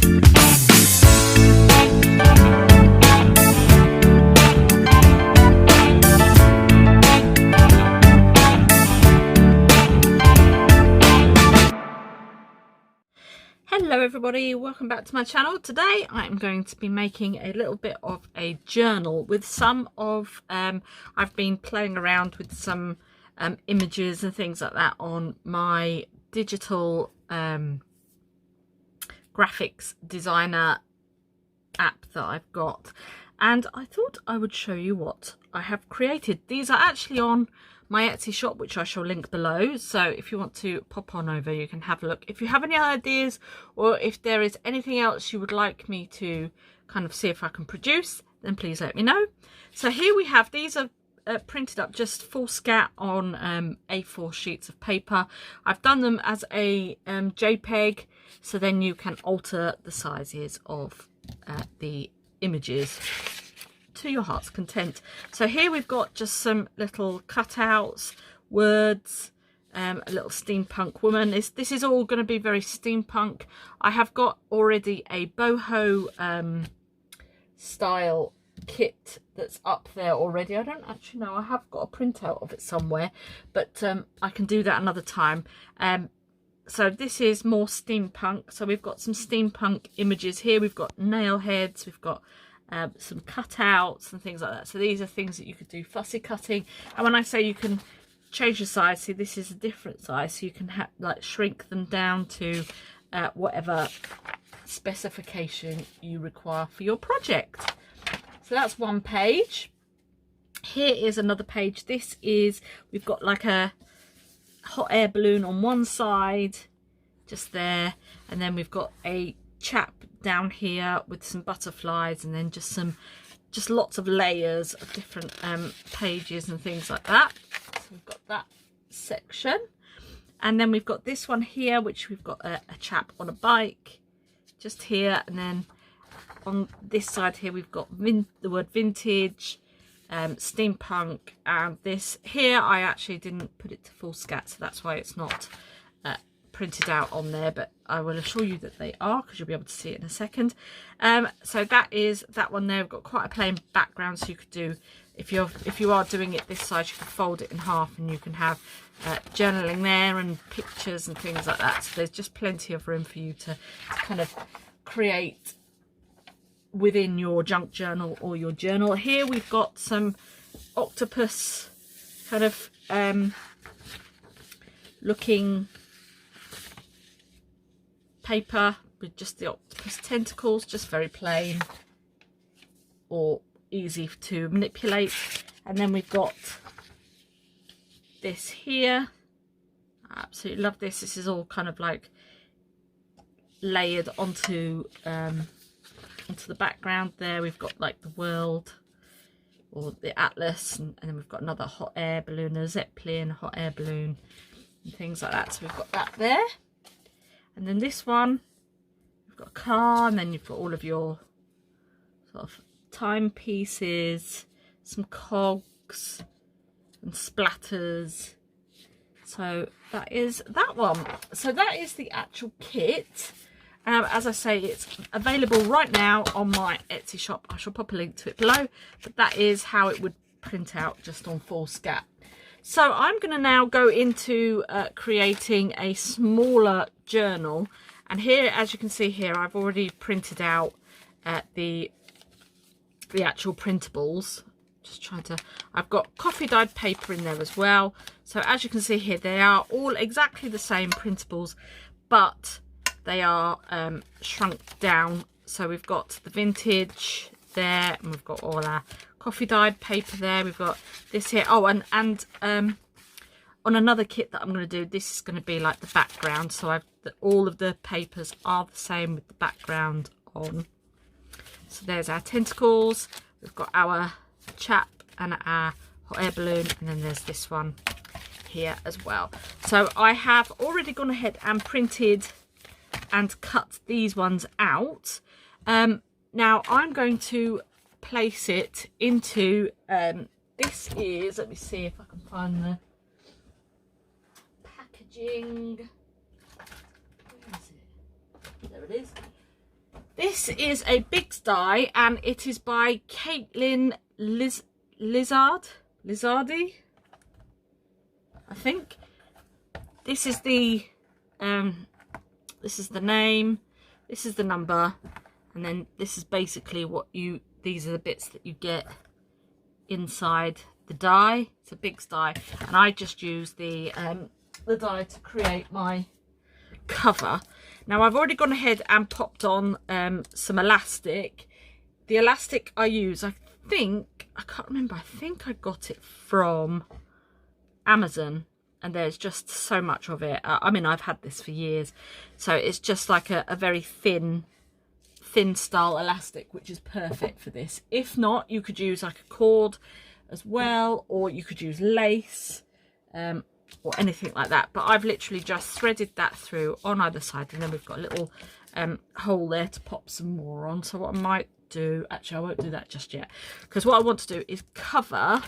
Hello everybody, welcome back to my channel. Today I'm going to be making a little bit of a journal with some of I've been playing around with some images and things like that on my digital graphics designer app that I've got, and I thought I would show you what I have created. These are actually on my Etsy shop, which I shall link below, so if you want to pop on over you can have a look. If you have any ideas or if there is anything else you would like me to kind of see if I can produce, then please let me know. So here we have, these are printed up just full scat on A4 sheets of paper. I've done them as a JPEG, so then you can alter the sizes of the images to your heart's content. So here we've got just some little cutouts, words, a little steampunk woman. This is all going to be very steampunk. I have got already a boho style kit that's up there already. I don't actually know, I have got a printout of it somewhere, but I can do that another time. So this is more steampunk. So we've got some steampunk images here. We've got nail heads, we've got some cutouts and things like that. So these are things that you could do fussy cutting. And when I say you can change the size, see this is a different size, so you can like shrink them down to whatever specification you require for your project. So that's one page. Here is another page. This is, we've got like a hot air balloon on one side just there, and then we've got a chap down here with some butterflies, and then just lots of layers of different pages and things like that. So we've got that section, and then we've got this one here, which we've got a chap on a bike just here, and then on this side here we've got the word vintage, steampunk, and this here I actually didn't put it to full scat, so that's why it's not printed out on there, but I will assure you that they are, because you'll be able to see it in a second. So that is that one there. We've got quite a plain background, so you could do, if you are doing it this side, you can fold it in half and you can have journaling there and pictures and things like that. So there's just plenty of room for you to kind of create within your junk journal or your journal. Here we've got some octopus kind of looking paper with just the octopus tentacles, just very plain or easy to manipulate. And then we've got this here. I absolutely love this. This is all kind of like layered onto the background there. We've got like the world or the atlas, and then we've got another hot air balloon, a zeppelin, hot air balloon, and things like that. So we've got that there. And then this one, we've got a car, and then you've got all of your sort of timepieces, some cogs and splatters. So that is that one. So that is the actual kit. As I say, it's available right now on my Etsy shop. I shall pop a link to it below, but that is how it would print out just on full scat. So I'm going to now go into creating a smaller journal, and here, as you can see here, I've already printed out the actual printables. Just trying to, I've got coffee dyed paper in there as well. So as you can see here, they are all exactly the same printables, but they are shrunk down. So we've got the vintage there, and we've got all our coffee dyed paper there. We've got this here. Oh, and on another kit that I'm going to do, this is going to be like the background. So all of the papers are the same with the background on. So there's our tentacles. We've got our chap and our hot air balloon, and then there's this one here as well. So I have already gone ahead and printed and cut these ones out. Now I'm going to place it into this is, let me see if I can find the packaging. Where is it? There it is. this is a big die, and it is by Caitlin Lizardi, I think. This is the name, this is the number, and then this is basically these are the bits that you get inside the die. It's a big die, and I just use the die to create my cover. Now I've already gone ahead and popped on some elastic. The elastic I use, I think I got it from Amazon, and there's just so much of it. I mean, I've had this for years, so it's just like a very thin style elastic, which is perfect for this. If not, you could use like a cord as well, or you could use lace, or anything like that. But I've literally just threaded that through on either side, and then we've got a little hole there to pop some more on. So what I might do, actually I won't do that just yet, because what I want to do is cover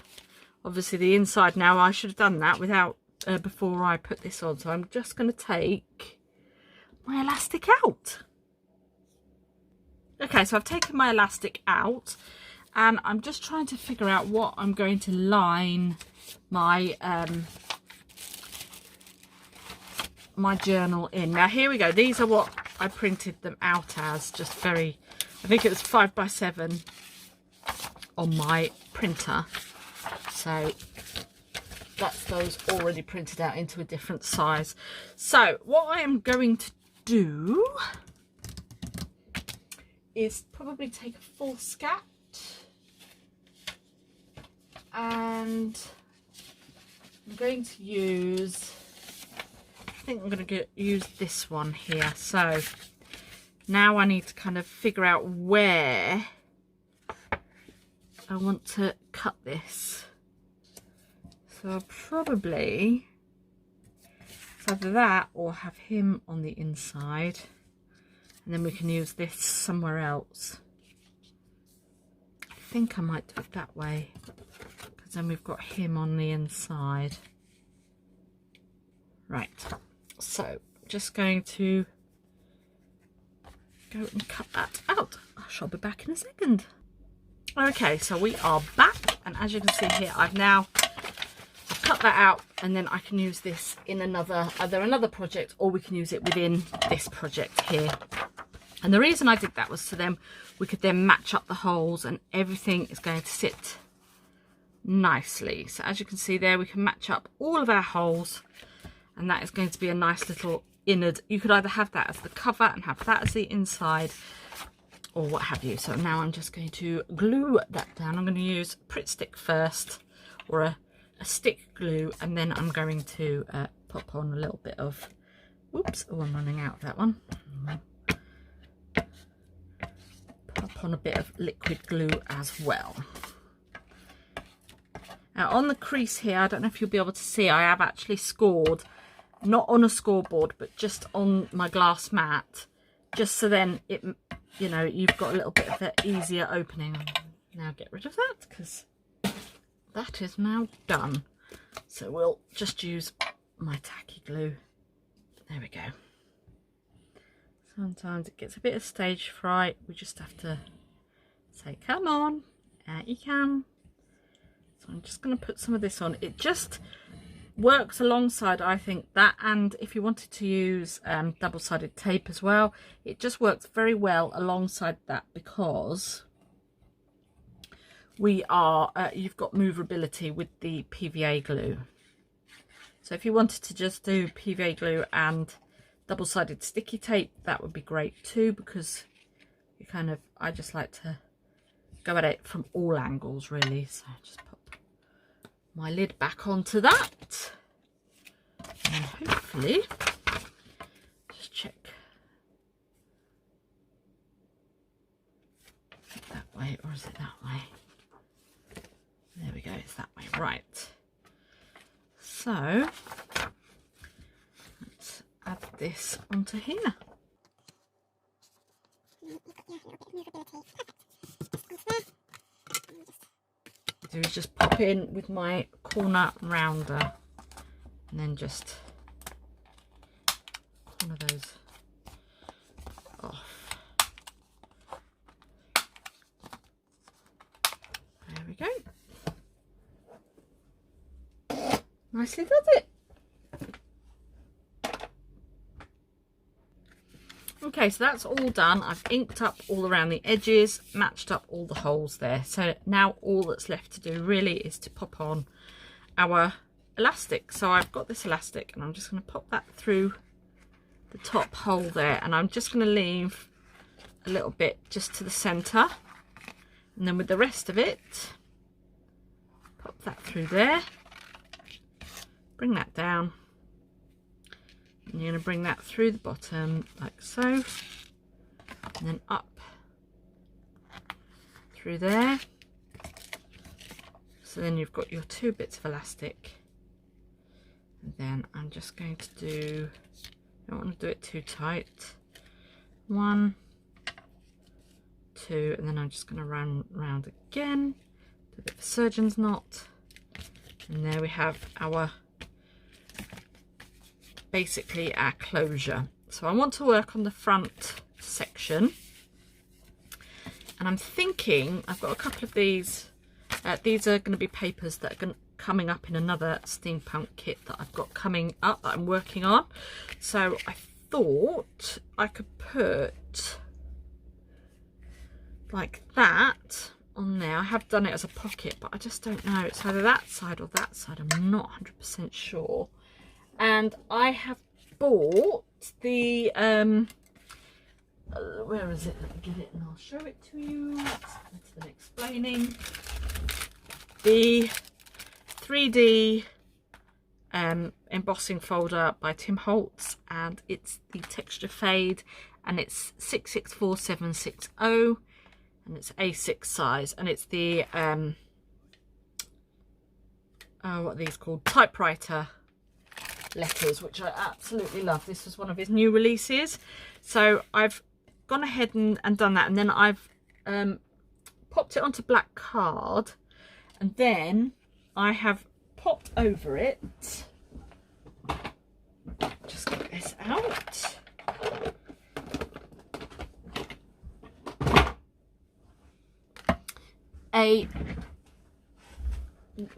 obviously the inside. Now I should have done that without before I put this on, so I'm just going to take my elastic out. Okay, so I've taken my elastic out, and I'm just trying to figure out what I'm going to line my my journal in. Now here we go, these are what I printed them out as, just very, I think it was 5x7 on my printer, so that's those already printed out into a different size. So what I am going to do is probably take a full scat, and I'm going to use, I think I'm going to use this one here. So now I need to kind of figure out where I want to cut this. So I'll probably, it's either that or have him on the inside, and then we can use this somewhere else. I think I might do it that way, because then we've got him on the inside. Right, so just going to go and cut that out. I shall be back in a second. Okay, so we are back, and as you can see here, I've cut that out, and then I can use this in either another project, or we can use it within this project here. And the reason I did that was so then we could then match up the holes, and everything is going to sit nicely. So as you can see there, we can match up all of our holes, and that is going to be a nice little innard. You could either have that as the cover and have that as the inside, or what have you. So now I'm just going to glue that down. I'm going to use Pritt Stick first, or a stick glue, and then I'm going to pop on a little bit of, whoops, oh, I'm running out of that one. Pop on a bit of liquid glue as well. Now on the crease here, I don't know if you'll be able to see, I have actually scored, not on a scoreboard, but just on my glass mat, just so then it, you know, you've got a little bit of an easier opening. Now get rid of that, because that is now done. So we'll just use my tacky glue. There we go. Sometimes it gets a bit of stage fright. We just have to say, come on, out you can. So I'm just going to put some of this on. It just works alongside, I think, that, and if you wanted to use double-sided tape as well, it just works very well alongside that, because we are you've got movability with the PVA glue. So if you wanted to just do PVA glue and double-sided sticky tape, that would be great too, because you kind of, I just like to go at it from all angles really. So just pop my lid back onto that, and hopefully just check that way, or is it that way? There we go, it's that way, right. So let's add this onto here. Do is just pop in with my corner rounder, and then just corner those off. nicely does it. Okay, so that's all done. I've inked up all around the edges, matched up all the holes there. So now all that's left to do really is to pop on our elastic. So I've got this elastic and I'm just going to pop that through the top hole there, and I'm just going to leave a little bit just to the center, and then with the rest of it, pop that through there, bring that down, and you're going to bring that through the bottom like so, and then up through there. So then you've got your 2 bits of elastic, and then I'm just going to do, I don't want to do it too tight, 1, 2, and then I'm just going to run round again, do a bit of a surgeon's knot, and there we have our, basically our closure. So I want to work on the front section, and I'm thinking I've got a couple of these are going to be papers that are coming up in another steampunk kit that I've got coming up that I'm working on. So I thought I could put like that on there. I have done it as a pocket, but I just don't know. It's either that side or that side. I'm not 100% sure. And I have bought the where is it? Let me get it and I'll show it to you. That's better than explaining. The 3D embossing folder by Tim Holtz, and it's the texture fade, and it's 664760, and it's A6 size, and it's the what are these called, typewriter letters, which I absolutely love. This was one of his new releases, so I've gone ahead and done that, and then I've popped it onto black card, and then I have popped over it, just get this out, a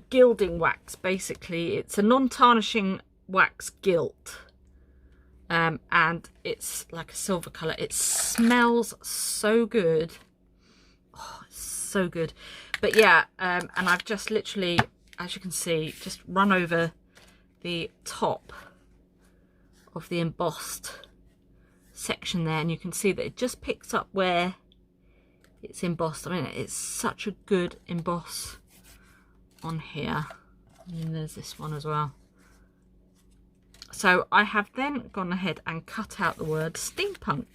gilding wax. Basically it's a non-tarnishing wax gilt, and it's like a silver color. It smells so good. Oh, it's so good. But yeah, and I've just literally, as you can see, just run over the top of the embossed section there, and you can see that it just picks up where it's embossed. I mean, it's such a good emboss on here. And then there's this one as well. So I have then gone ahead and cut out the word steampunk.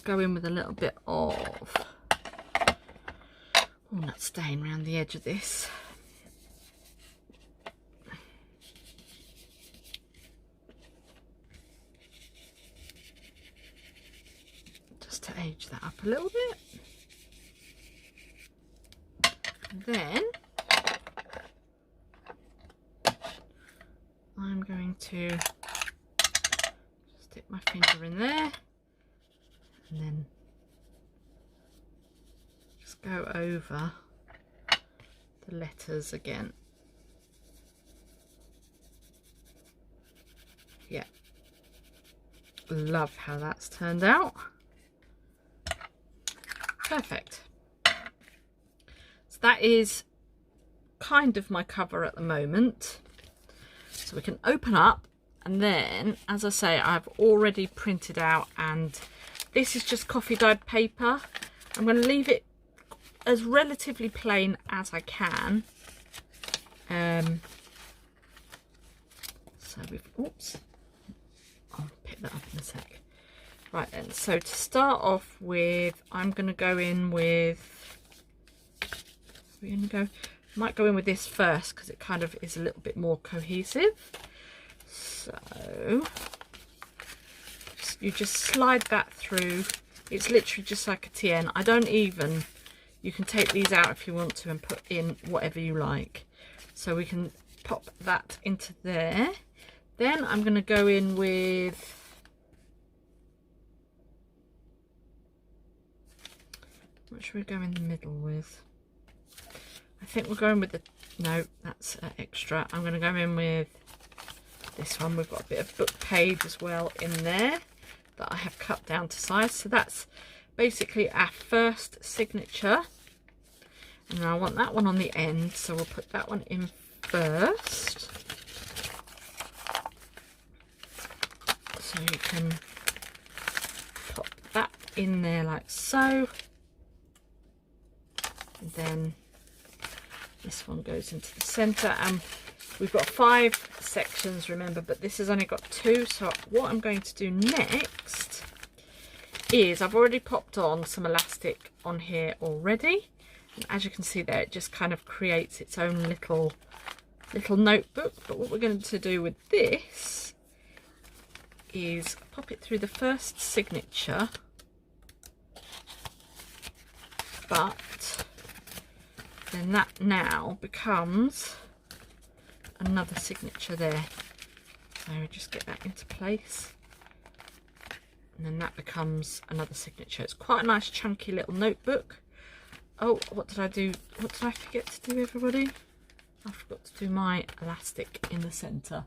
Go in with a little bit of walnut stain around the edge of this. Just to age that up a little bit. And then I'm going to stick my finger in there. And then just go over the letters again. Yeah, love how that's turned out. Perfect. So that is kind of my cover at the moment. So we can open up And then, as I say, I've already printed out, and this is just coffee dyed paper. I'm going to leave it as relatively plain as I can. So we've, oops, I'll pick that up in a sec. Right then, so to start off with, I'm going to go in with, might go in with this first because it kind of is a little bit more cohesive. So you just slide that through. It's literally just like a TN. I don't even, you can take these out if you want to and put in whatever you like. So we can pop that into there. Then I'm going to go in with, what should we go in the middle with? I think we're going with the, no, that's extra. I'm going to go in with this one. We've got a bit of book page as well in there that I have cut down to size. So that's basically our first signature. And I want that one on the end, so we'll put that one in first. So you can pop that in there like so. And then this one goes into the centre, and we've got 5 sections, remember, but this has only got 2. So what I'm going to do next is, I've already popped on some elastic on here already, and as you can see there, it just kind of creates its own little notebook. But what we're going to do with this is pop it through the first signature, but then that now becomes another signature there. So just get that into place, and then that becomes another signature. It's quite a nice chunky little notebook. Oh, what did I do? What did I forget to do, everybody? I forgot to do my elastic in the centre.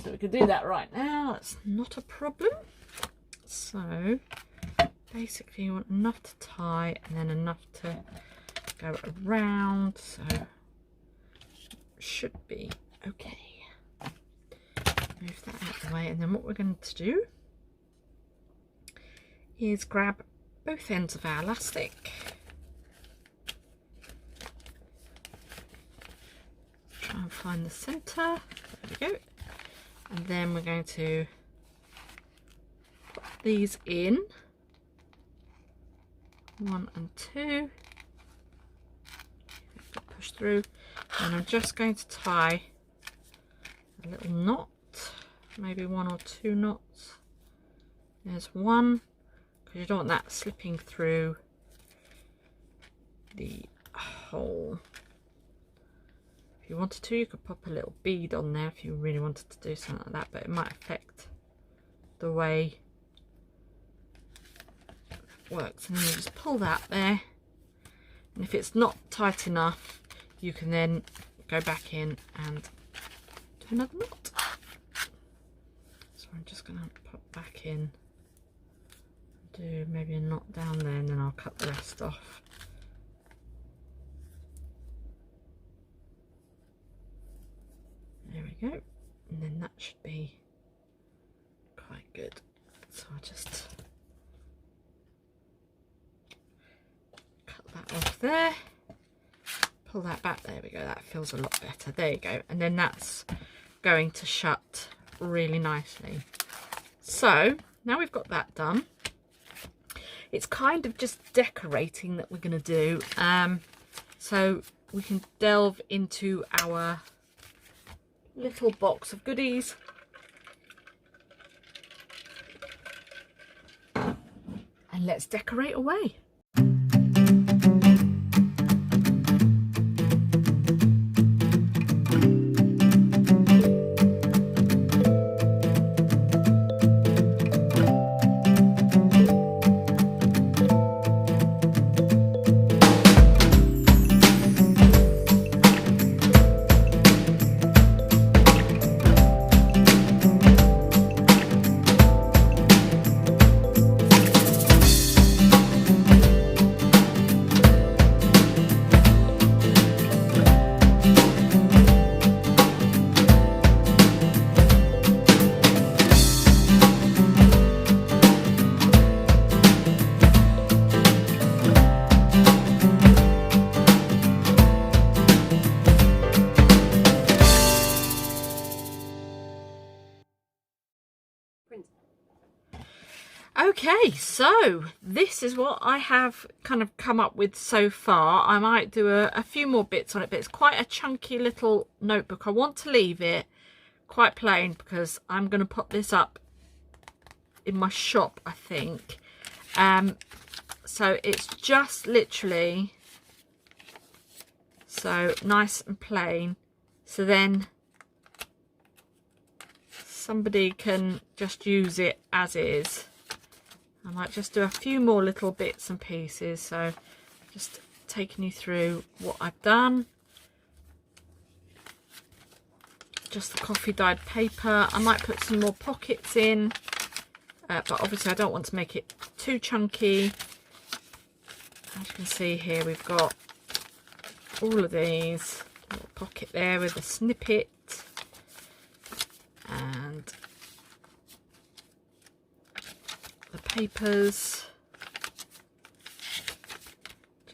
So we can do that right now. That's not a problem. So basically you want enough to tie and then enough to go around. So should be okay. Move that out of the way, and then what we're going to do is grab both ends of our elastic, try and find the centre, there we go, and then we're going to put these in, 1 and 2, push through, and I'm just going to tie a little knot, maybe 1 or 2 knots. There's 1, because you don't want that slipping through the hole. If you wanted to, you could pop a little bead on there if you really wanted to do something like that, but it might affect the way it works. And then you just pull that there, and if it's not tight enough, you can then go back in and do another knot. So I'm just going to put back in, do maybe a knot down there, and then I'll cut the rest off. There we go, and then that should be quite good. So I'll just cut that off there, pull that back, there we go, that feels a lot better, there you go, and then that's going to shut really nicely. So now we've got that done, it's kind of just decorating that we're going to do, so we can delve into our little box of goodies. And let's decorate away. Okay, so this is what I have kind of come up with so far. I might do a few more bits on it, but it's quite a chunky little notebook. I want to leave it quite plain because I'm going to put this up in my shop, I think. So it's just literally so nice and plain, so then somebody can just use it as is. I might just do a few more little bits and pieces, so just taking you through what I've done. Just the coffee dyed paper. I might put some more pockets in, but obviously I don't want to make it too chunky. As you can see here, we've got all of these. Little pocket there with a snippet, and the papers,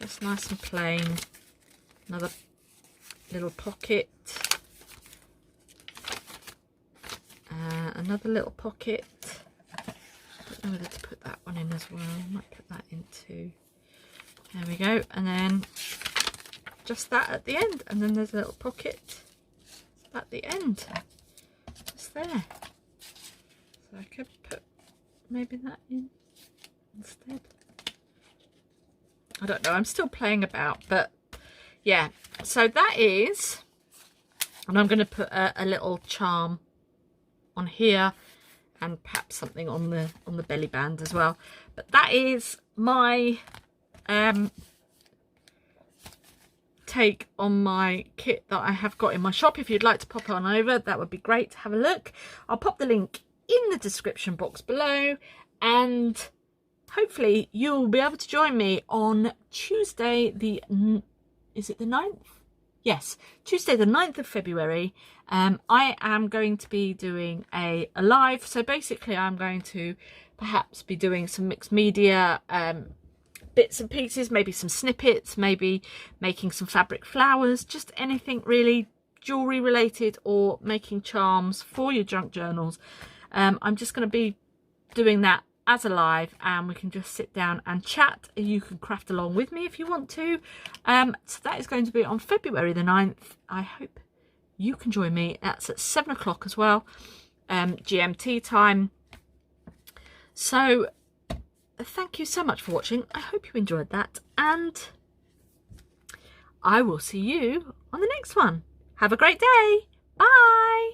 just nice and plain. Another little pocket, another little pocket. I don't know whether to put that one in as well. I might put that in too. There we go, and then just that at the end, and then there's a little pocket at the end, just there. So I could put maybe that in instead. I don't know, I'm still playing about, but yeah, so that is, and I'm going to put a little charm on here and perhaps something on the belly band as well. But that is my take on my kit that I have got in my shop. If you'd like to pop on over, that would be great to have a look. I'll pop the link in the description box below, and hopefully you'll be able to join me on Tuesday is it the 9th? Yes, Tuesday the 9th of February. I am going to be doing a live, so basically I'm going to perhaps be doing some mixed media bits and pieces, maybe some snippets, maybe making some fabric flowers, just anything really jewelry related, or making charms for your junk journals. I'm just going to be doing that as a live, and we can just sit down and chat. You can craft along with me if you want to. So that is going to be on February the 9th. I hope you can join me. That's at 7 o'clock as well, GMT time. So thank you so much for watching. I hope you enjoyed that, and I will see you on the next one. Have a great day. Bye.